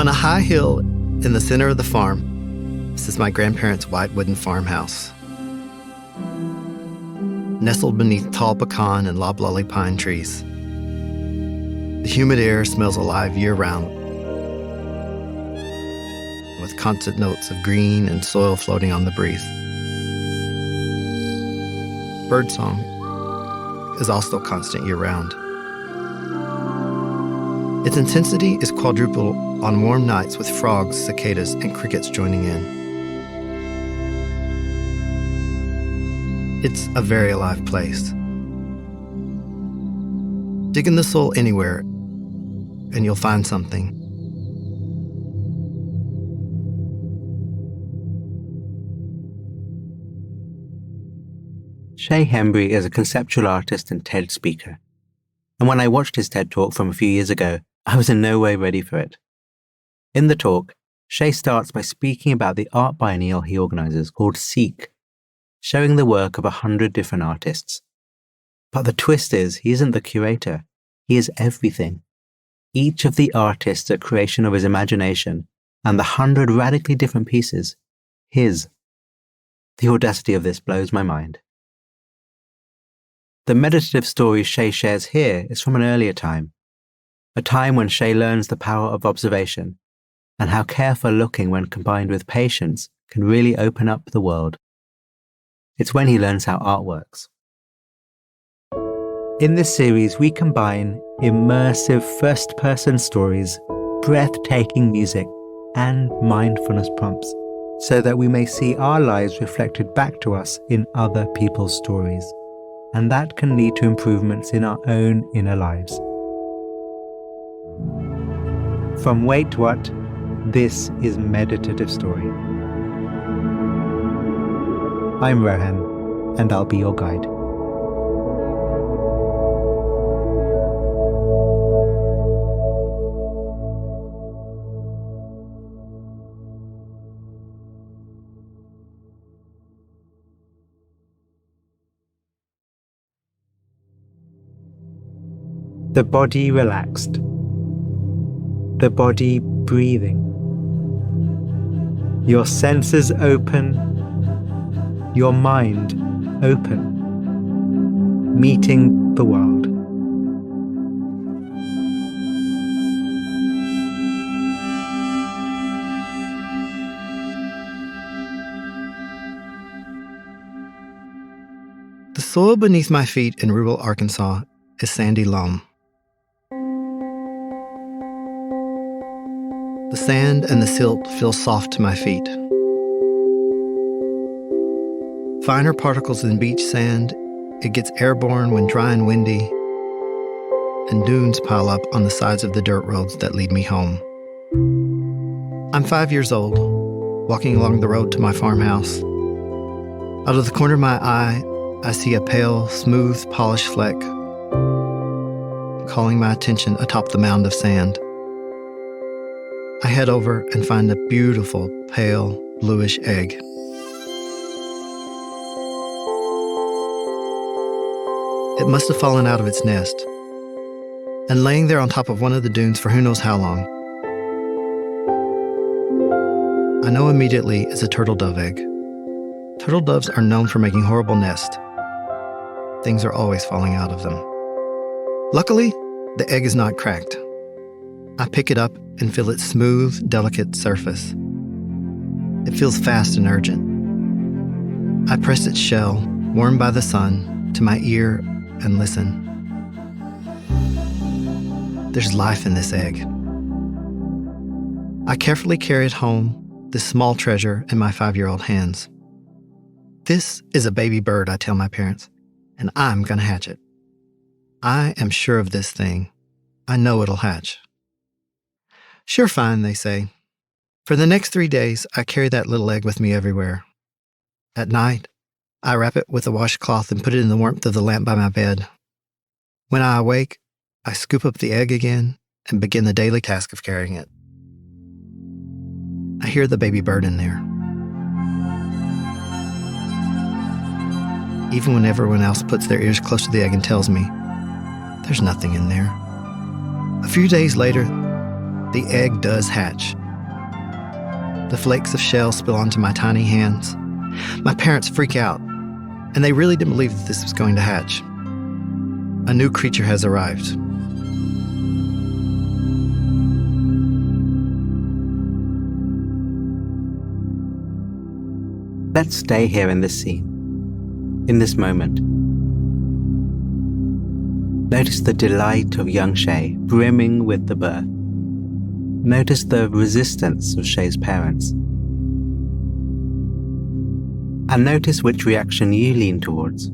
On a high hill in the center of the farm sits my grandparents' white wooden farmhouse. Nestled beneath tall pecan and loblolly pine trees. The humid air smells alive year-round, with constant notes of green and soil floating on the breeze. Birdsong is also constant year-round. Its intensity is quadruple on warm nights with frogs, cicadas, and crickets joining in. It's a very alive place. Dig in the soil anywhere, and you'll find something. Shea Hembrey is a conceptual artist and TED speaker. And when I watched his TED Talk from a few years ago, I was in no way ready for it. In the talk, Shay starts by speaking about the art biennial he organizes called Seek, showing the work of 100 different artists. But the twist is, he isn't the curator. He is everything. Each of the artists a creation of his imagination, and the 100 radically different pieces, his. The audacity of this blows my mind. The meditative story Shay shares here is from an earlier time, a time when Shay learns the power of observation, and how careful looking when combined with patience can really open up the world. It's when he learns how art works. In this series, we combine immersive first-person stories, breathtaking music, and mindfulness prompts, so that we may see our lives reflected back to us in other people's stories, and that can lead to improvements in our own inner lives. From Wait What, this is Meditative Story. I'm Rohan, and I'll be your guide. The body relaxed. The body breathing. Your senses open. Your mind open. Meeting the world. The soil beneath my feet in rural Arkansas is sandy loam. The sand and the silt feel soft to my feet. Finer particles than beach sand, it gets airborne when dry and windy, and dunes pile up on the sides of the dirt roads that lead me home. I'm 5 years old, walking along the road to my farmhouse. Out of the corner of my eye, I see a pale, smooth, polished fleck, calling my attention atop the mound of sand. I head over and find a beautiful, pale, bluish egg. It must have fallen out of its nest, and laying there on top of one of the dunes for who knows how long. I know immediately it's a turtle dove egg. Turtle doves are known for making horrible nests. Things are always falling out of them. Luckily, the egg is not cracked. I pick it up and feel its smooth, delicate surface. It feels fast and urgent. I press its shell, warmed by the sun, to my ear and listen. There's life in this egg. I carefully carry it home, this small treasure, in my 5-year-old hands. This is a baby bird, I tell my parents, and I'm gonna hatch it. I am sure of this thing. I know it'll hatch. Sure, fine, they say. For the next 3 days, I carry that little egg with me everywhere. At night, I wrap it with a washcloth and put it in the warmth of the lamp by my bed. When I awake, I scoop up the egg again and begin the daily task of carrying it. I hear the baby bird in there. Even when everyone else puts their ears close to the egg and tells me, there's nothing in there. A few days later, the egg does hatch. The flakes of shell spill onto my tiny hands. My parents freak out, and they really didn't believe that this was going to hatch. A new creature has arrived. Let's stay here in this scene, in this moment. Notice the delight of young Shay, brimming with the birth. Notice the resistance of Shay's parents. And notice which reaction you lean towards.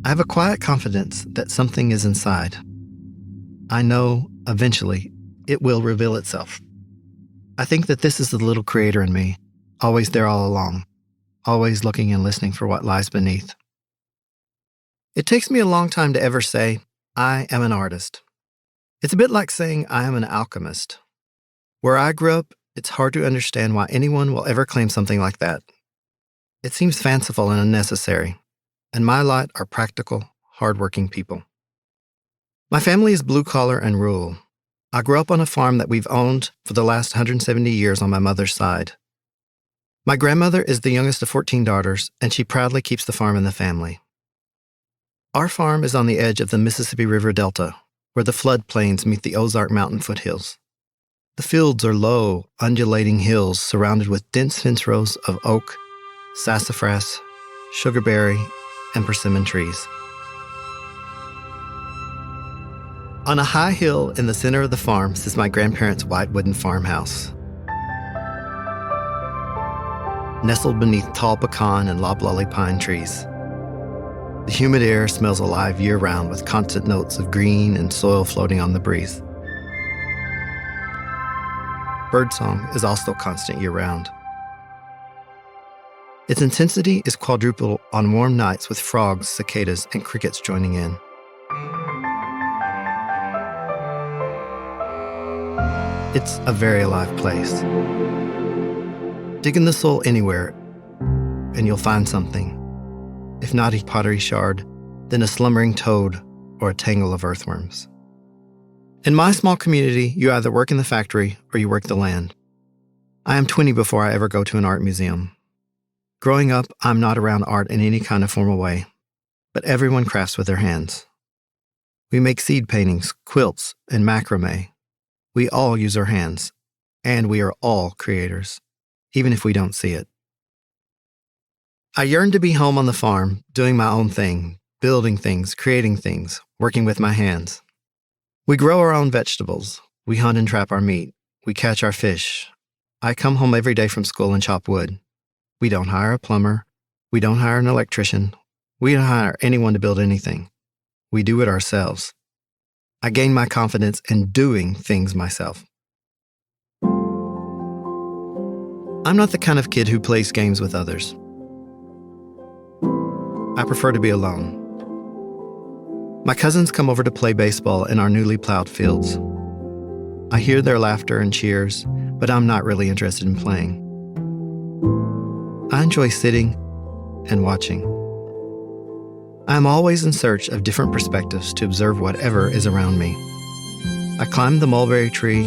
I have a quiet confidence that something is inside. I know, eventually, it will reveal itself. I think that this is the little creator in me, always there all along, always looking and listening for what lies beneath. It takes me a long time to ever say, I am an artist. It's a bit like saying I am an alchemist. Where I grew up, it's hard to understand why anyone will ever claim something like that. It seems fanciful and unnecessary, and my lot are practical, hardworking people. My family is blue-collar and rural. I grew up on a farm that we've owned for the last 170 years on my mother's side. My grandmother is the youngest of 14 daughters, and she proudly keeps the farm in the family. Our farm is on the edge of the Mississippi River Delta, where the floodplains meet the Ozark Mountain foothills. The fields are low, undulating hills surrounded with dense fence rows of oak, sassafras, sugarberry, and persimmon trees. On a high hill in the center of the farm sits my grandparents' white wooden farmhouse. Nestled beneath tall pecan and loblolly pine trees. The humid air smells alive year-round with constant notes of green and soil floating on the breeze. Birdsong is also constant year-round. Its intensity is quadruple on warm nights with frogs, cicadas, and crickets joining in. It's a very alive place. Dig in the soil anywhere, and you'll find something. If not a pottery shard, then a slumbering toad or a tangle of earthworms. In my small community, you either work in the factory or you work the land. I am 20 before I ever go to an art museum. Growing up, I'm not around art in any kind of formal way, but everyone crafts with their hands. We make seed paintings, quilts, and macrame. We all use our hands, and we are all creators, even if we don't see it. I yearn to be home on the farm, doing my own thing, building things, creating things, working with my hands. We grow our own vegetables. We hunt and trap our meat. We catch our fish. I come home every day from school and chop wood. We don't hire a plumber. We don't hire an electrician. We don't hire anyone to build anything. We do it ourselves. I gain my confidence in doing things myself. I'm not the kind of kid who plays games with others. I prefer to be alone. My cousins come over to play baseball in our newly plowed fields. I hear their laughter and cheers, but I'm not really interested in playing. I enjoy sitting and watching. I am always in search of different perspectives to observe whatever is around me. I climb the mulberry tree,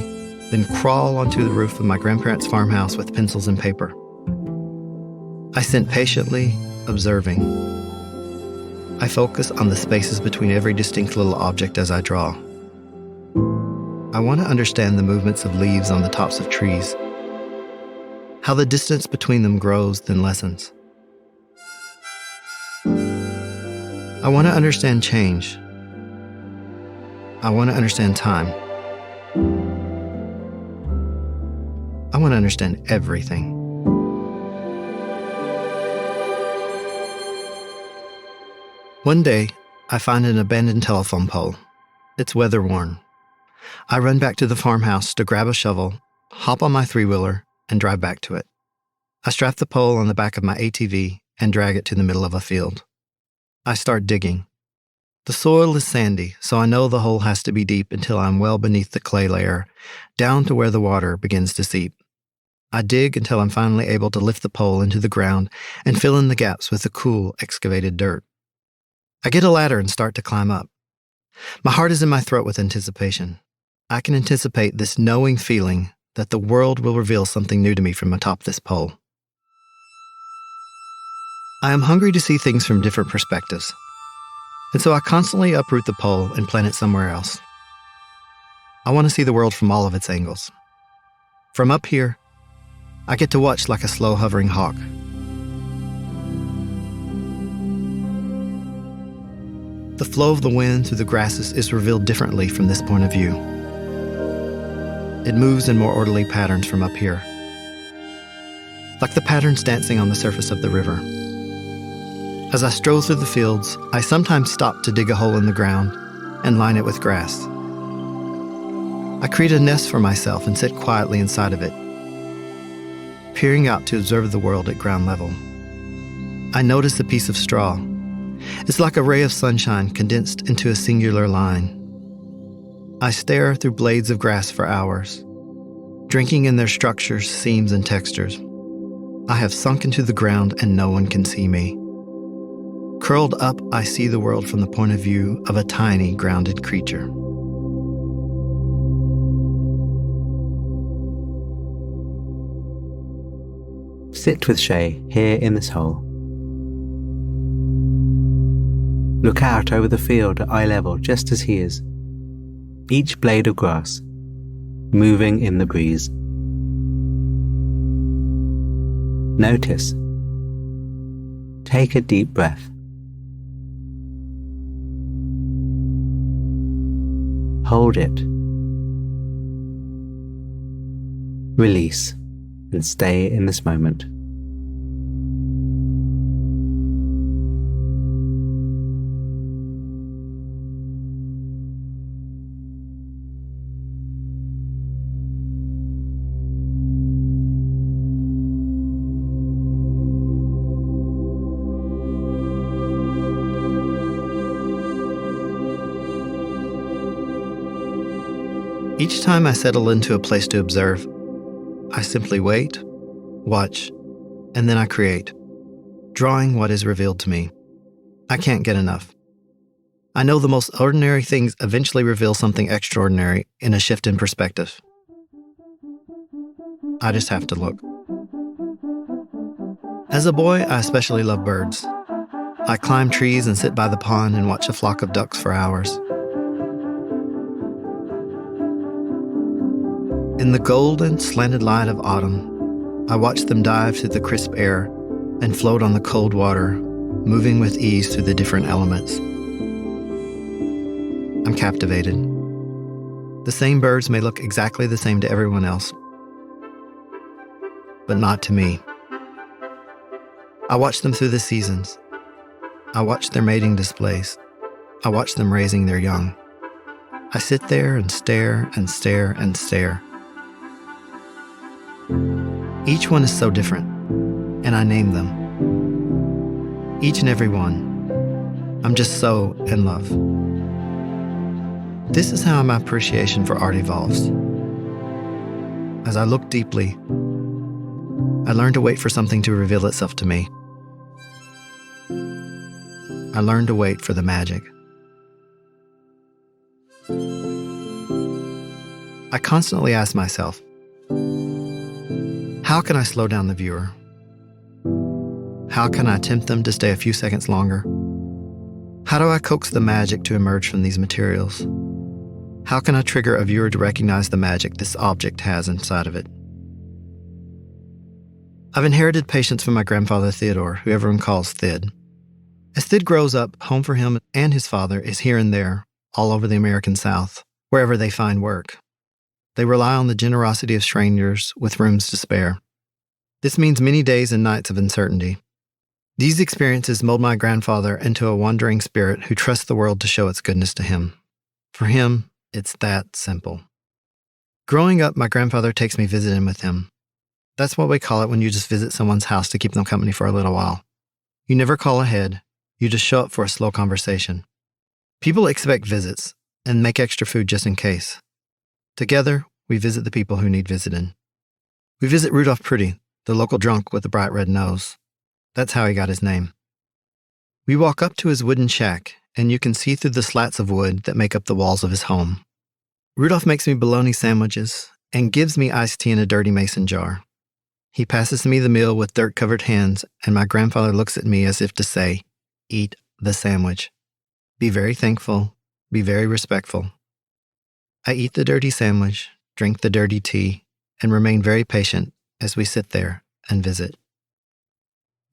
then crawl onto the roof of my grandparents' farmhouse with pencils and paper. I sit patiently, observing. I focus on the spaces between every distinct little object as I draw. I want to understand the movements of leaves on the tops of trees, how the distance between them grows then lessens. I want to understand change. I want to understand time. I want to understand everything. One day, I find an abandoned telephone pole. It's weather-worn. I run back to the farmhouse to grab a shovel, hop on my three-wheeler, and drive back to it. I strap the pole on the back of my ATV and drag it to the middle of a field. I start digging. The soil is sandy, so I know the hole has to be deep until I'm well beneath the clay layer, down to where the water begins to seep. I dig until I'm finally able to lift the pole into the ground and fill in the gaps with the cool, excavated dirt. I get a ladder and start to climb up. My heart is in my throat with anticipation. I can anticipate this knowing feeling that the world will reveal something new to me from atop this pole. I am hungry to see things from different perspectives, and so I constantly uproot the pole and plant it somewhere else. I want to see the world from all of its angles. From up here, I get to watch like a slow hovering hawk. The flow of the wind through the grasses is revealed differently from this point of view. It moves in more orderly patterns from up here, like the patterns dancing on the surface of the river. As I stroll through the fields, I sometimes stop to dig a hole in the ground and line it with grass. I create a nest for myself and sit quietly inside of it, peering out to observe the world at ground level. I notice a piece of straw. It's like a ray of sunshine condensed into a singular line. I stare through blades of grass for hours, drinking in their structures, seams, and textures. I have sunk into the ground and no one can see me. Curled up, I see the world from the point of view of a tiny, grounded creature. Sit with Shay here in this hole. Look out over the field at eye level just as he is. Each blade of grass, moving in the breeze. Notice. Take a deep breath. Hold it. Release and stay in this moment. Each time I settle into a place to observe, I simply wait, watch, and then I create, drawing what is revealed to me. I can't get enough. I know the most ordinary things eventually reveal something extraordinary in a shift in perspective. I just have to look. As a boy, I especially love birds. I climb trees and sit by the pond and watch a flock of ducks for hours. In the golden, slanted light of autumn, I watch them dive through the crisp air and float on the cold water, moving with ease through the different elements. I'm captivated. The same birds may look exactly the same to everyone else, but not to me. I watch them through the seasons. I watch their mating displays. I watch them raising their young. I sit there and stare and stare and stare. Each one is so different, and I name them. Each and every one. I'm just so in love. This is how my appreciation for art evolves. As I look deeply, I learn to wait for something to reveal itself to me. I learn to wait for the magic. I constantly ask myself, how can I slow down the viewer? How can I tempt them to stay a few seconds longer? How do I coax the magic to emerge from these materials? How can I trigger a viewer to recognize the magic this object has inside of it? I've inherited patience from my grandfather Theodore, who everyone calls Thid. As Thid grows up, home for him and his father is here and there, all over the American South, wherever they find work. They rely on the generosity of strangers with rooms to spare. This means many days and nights of uncertainty. These experiences mold my grandfather into a wandering spirit who trusts the world to show its goodness to him. For him, it's that simple. Growing up, my grandfather takes me visiting with him. That's what we call it when you just visit someone's house to keep them company for a little while. You never call ahead. You just show up for a slow conversation. People expect visits and make extra food just in case. Together, we visit the people who need visiting. We visit Rudolph Pretty, the local drunk with the bright red nose. That's how he got his name. We walk up to his wooden shack, and you can see through the slats of wood that make up the walls of his home. Rudolph makes me bologna sandwiches and gives me iced tea in a dirty mason jar. He passes me the meal with dirt-covered hands, and my grandfather looks at me as if to say, "Eat the sandwich. Be very thankful. Be very respectful." I eat the dirty sandwich, drink the dirty tea, and remain very patient as we sit there and visit.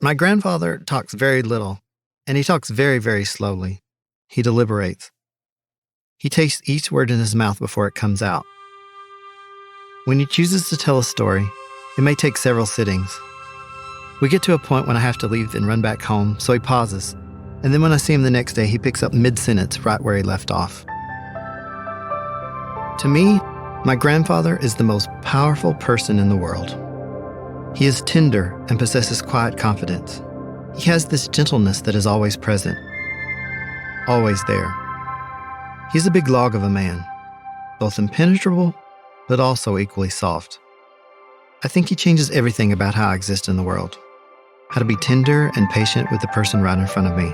My grandfather talks very little, and he talks very, very slowly. He deliberates. He tastes each word in his mouth before it comes out. When he chooses to tell a story, it may take several sittings. We get to a point when I have to leave and run back home, so he pauses, and then when I see him the next day, he picks up mid-sentence right where he left off. To me, my grandfather is the most powerful person in the world. He is tender and possesses quiet confidence. He has this gentleness that is always present, always there. He's a big log of a man, both impenetrable, but also equally soft. I think he changes everything about how I exist in the world, how to be tender and patient with the person right in front of me,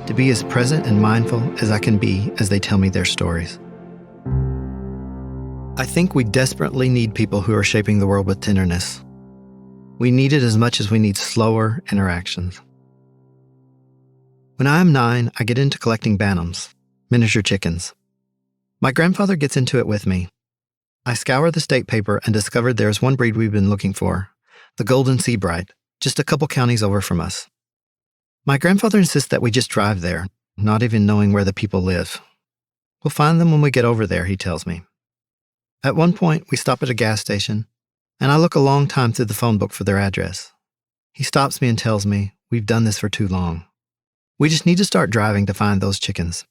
to be as present and mindful as I can be as they tell me their stories. I think we desperately need people who are shaping the world with tenderness. We need it as much as we need slower interactions. When I am 9, I get into collecting bantams, miniature chickens. My grandfather gets into it with me. I scour the state paper and discovered there's one breed we've been looking for, the golden seabright, just a couple counties over from us. My grandfather insists that we just drive there, not even knowing where the people live. We'll find them when we get over there, he tells me. At one point, we stop at a gas station, and I look a long time through the phone book for their address. He stops me and tells me, "We've done this for too long. We just need to start driving to find those chickens."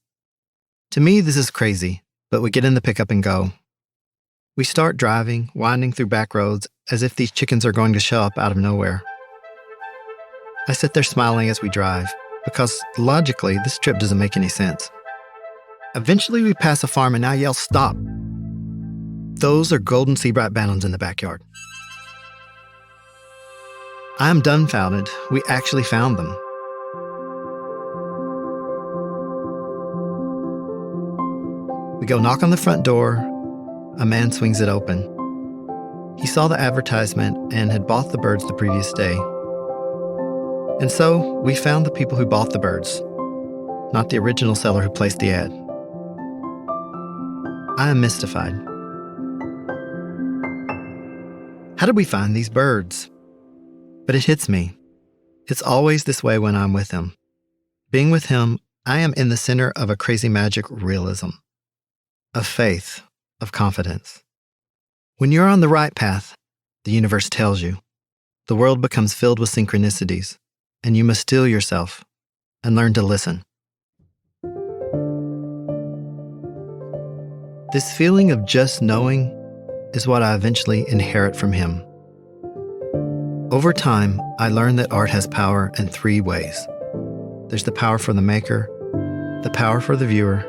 To me, this is crazy, but we get in the pickup and go. We start driving, winding through back roads, as if these chickens are going to show up out of nowhere. I sit there smiling as we drive, because logically, this trip doesn't make any sense. Eventually, we pass a farm and I yell, "Stop!" Those are golden seabright bantams in the backyard. I am dumbfounded. We actually found them. We go knock on the front door. A man swings it open. He saw the advertisement and had bought the birds the previous day. And so we found the people who bought the birds, not the original seller who placed the ad. I am mystified. How did we find these birds? But it hits me. It's always this way when I'm with him. Being with him, I am in the center of a crazy magic realism, of faith, of confidence. When you're on the right path, the universe tells you, the world becomes filled with synchronicities, and you must still yourself and learn to listen. This feeling of just knowing is what I eventually inherit from him. Over time, I learned that art has power in 3 ways. There's the power for the maker, the power for the viewer,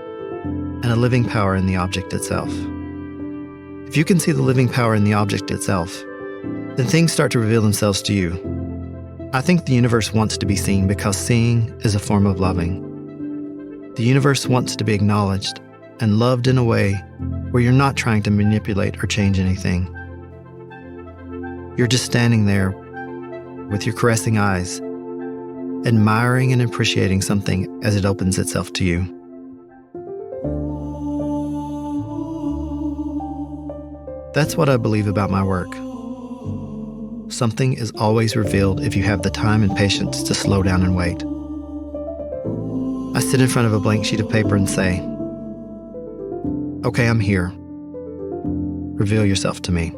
and a living power in the object itself. If you can see the living power in the object itself, then things start to reveal themselves to you. I think the universe wants to be seen because seeing is a form of loving. The universe wants to be acknowledged and loved in a way where you're not trying to manipulate or change anything. You're just standing there with your caressing eyes, admiring and appreciating something as it opens itself to you. That's what I believe about my work. Something is always revealed if you have the time and patience to slow down and wait. I sit in front of a blank sheet of paper and say, "Okay, I'm here. Reveal yourself to me."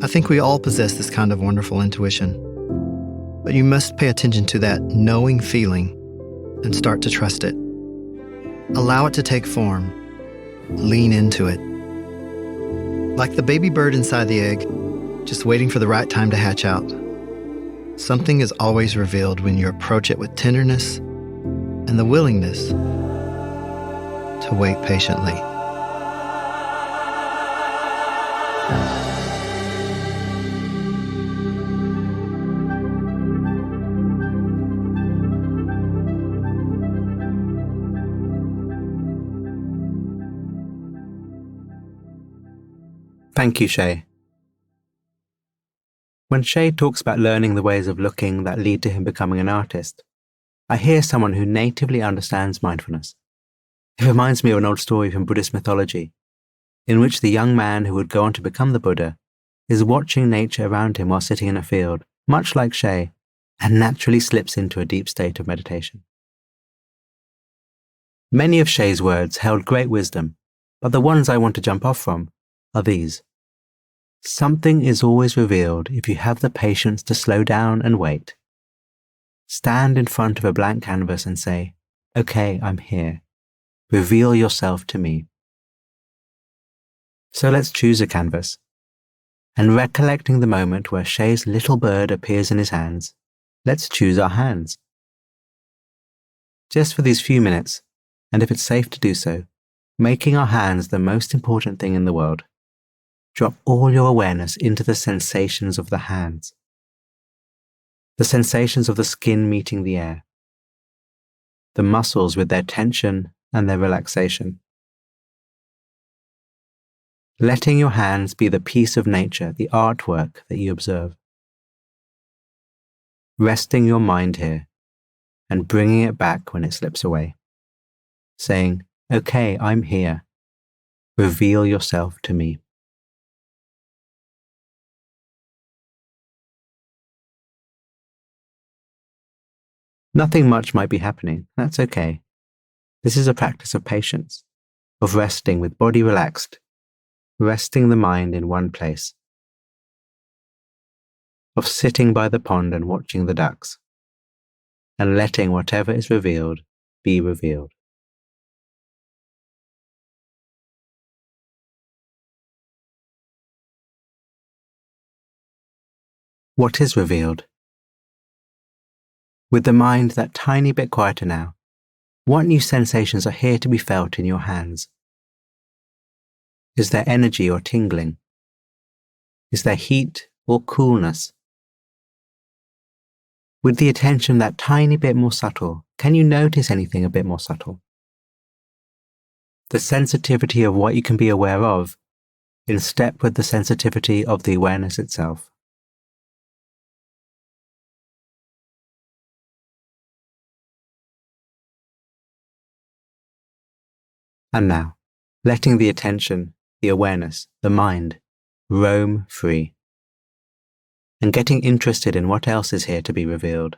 I think we all possess this kind of wonderful intuition, but you must pay attention to that knowing feeling and start to trust it. Allow it to take form. Lean into it. Like the baby bird inside the egg, just waiting for the right time to hatch out. Something is always revealed when you approach it with tenderness and the willingness to wait patiently. Thank you, Shay. When Shay talks about learning the ways of looking that lead to him becoming an artist, I hear someone who natively understands mindfulness. It reminds me of an old story from Buddhist mythology, in which the young man who would go on to become the Buddha is watching nature around him while sitting in a field, much like Shay, and naturally slips into a deep state of meditation. Many of Shay's words held great wisdom, but the ones I want to jump off from are these. Something is always revealed if you have the patience to slow down and wait. Stand in front of a blank canvas and say, "Okay, I'm here. Reveal yourself to me." So let's choose a canvas. And recollecting the moment where Shay's little bird appears in his hands, let's choose our hands. Just for these few minutes, and if it's safe to do so, making our hands the most important thing in the world. Drop all your awareness into the sensations of the hands. The sensations of the skin meeting the air. The muscles with their tension and their relaxation. Letting your hands be the piece of nature, the artwork that you observe. Resting your mind here and bringing it back when it slips away. Saying, "Okay, I'm here. Reveal yourself to me." Nothing much might be happening. That's okay. This is a practice of patience, of resting with body relaxed, resting the mind in one place, of sitting by the pond and watching the ducks, and letting whatever is revealed be revealed. What is revealed? With the mind that tiny bit quieter now, what new sensations are here to be felt in your hands? Is there energy or tingling? Is there heat or coolness? With the attention that tiny bit more subtle, can you notice anything a bit more subtle? The sensitivity of what you can be aware of, in step with the sensitivity of the awareness itself. And now, letting the attention, the awareness, the mind, roam free. And getting interested in what else is here to be revealed.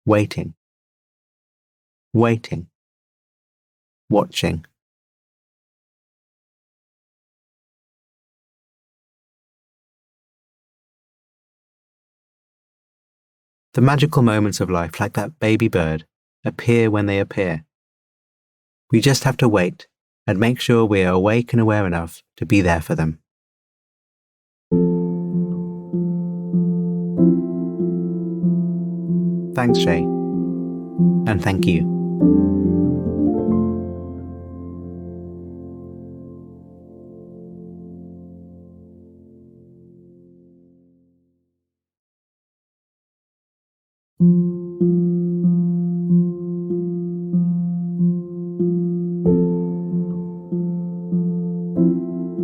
Waiting. Waiting. Watching. The magical moments of life, like that baby bird, appear when they appear. We just have to wait and make sure we are awake and aware enough to be there for them. Thanks, Shay. And thank you.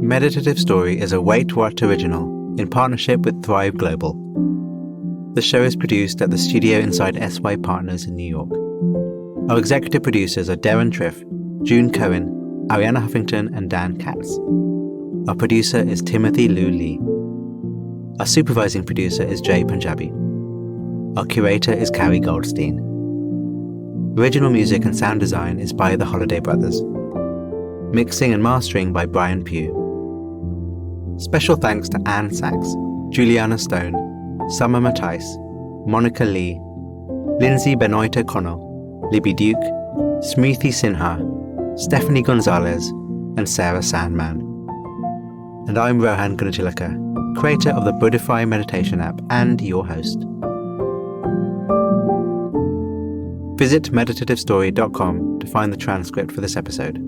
Meditative Story is a Wait What original in partnership with Thrive Global. The show is produced at the studio inside SY Partners in New York. Our executive producers are Darren Triff, June Cohen, Ariana Huffington, and Dan Katz. Our producer is Timothy Liu Lee. Our supervising producer is Jay Punjabi. Our curator is Carrie Goldstein. Original music and sound design is by the Holiday Brothers. Mixing and mastering by Brian Pugh. Special thanks to Anne Sachs, Juliana Stone, Summer Matthijs, Monica Lee, Lindsay Benoit O'Connell, Libby Duke, Smriti Sinha, Stephanie Gonzalez, and Sarah Sandman. And I'm Rohan Gunatillaka, creator of the Buddhify meditation app and your host. Visit meditativestory.com to find the transcript for this episode.